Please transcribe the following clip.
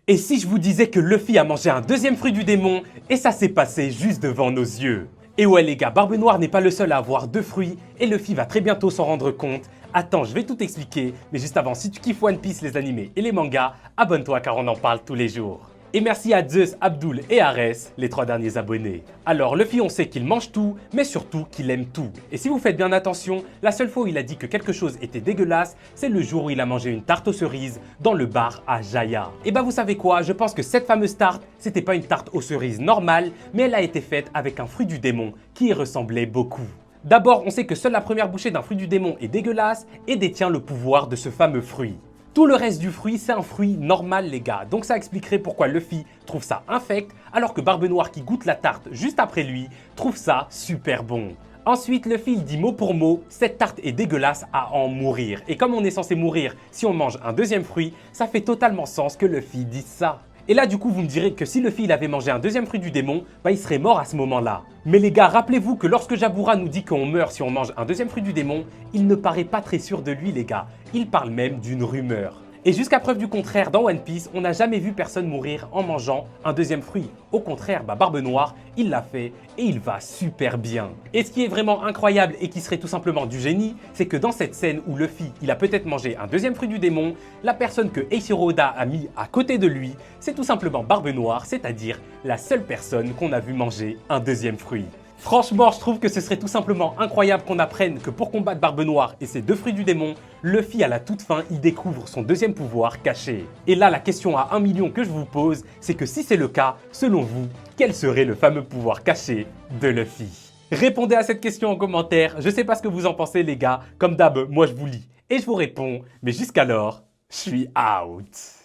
Et si je vous disais que Luffy a mangé un deuxième fruit du démon et ça s'est passé juste devant nos yeux? Et ouais les gars, Barbe Noire n'est pas le seul à avoir deux fruits et Luffy va très bientôt s'en rendre compte. Attends, je vais tout expliquer, mais juste avant, si tu kiffes One Piece, les animés et les mangas, abonne-toi car on en parle tous les jours. Et merci à Zeus, Abdul et Ares, les 3 derniers abonnés. Alors Luffy, on sait qu'il mange tout, mais surtout qu'il aime tout. Et si vous faites bien attention, la seule fois où il a dit que quelque chose était dégueulasse, c'est le jour où il a mangé une tarte aux cerises dans le bar à Jaya. Et bah vous savez quoi, je pense que cette fameuse tarte, c'était pas une tarte aux cerises normale, mais elle a été faite avec un fruit du démon qui y ressemblait beaucoup. D'abord, on sait que seule la première bouchée d'un fruit du démon est dégueulasse et détient le pouvoir de ce fameux fruit. Tout le reste du fruit, c'est un fruit normal les gars, donc ça expliquerait pourquoi Luffy trouve ça infect, alors que Barbe Noire qui goûte la tarte juste après lui, trouve ça super bon. Ensuite, Luffy il dit mot pour mot, cette tarte est dégueulasse à en mourir. Et comme on est censé mourir si on mange un deuxième fruit, ça fait totalement sens que Luffy dise ça. Et là du coup vous me direz que si Luffy il avait mangé un deuxième fruit du démon, bah il serait mort à ce moment-là. Mais les gars, rappelez-vous que lorsque Jabura nous dit qu'on meurt si on mange un deuxième fruit du démon, il ne paraît pas très sûr de lui les gars, il parle même d'une rumeur. Et jusqu'à preuve du contraire, dans One Piece, on n'a jamais vu personne mourir en mangeant un deuxième fruit. Au contraire, Barbe Noire, il l'a fait et il va super bien. Et ce qui est vraiment incroyable et qui serait tout simplement du génie, c'est que dans cette scène où Luffy, il a peut-être mangé un deuxième fruit du démon, la personne que Eiichiro Oda a mis à côté de lui, c'est tout simplement Barbe Noire, c'est-à-dire la seule personne qu'on a vu manger un deuxième fruit. Franchement, je trouve que ce serait tout simplement incroyable qu'on apprenne que pour combattre Barbe Noire et ses deux fruits du démon, Luffy à la toute fin y découvre son deuxième pouvoir caché. Et là, la question à 1 million que je vous pose, c'est que si c'est le cas, selon vous, quel serait le fameux pouvoir caché de Luffy? Répondez à cette question en commentaire, je sais pas ce que vous en pensez les gars, comme d'hab, moi je vous lis et je vous réponds, mais jusqu'alors, je suis out.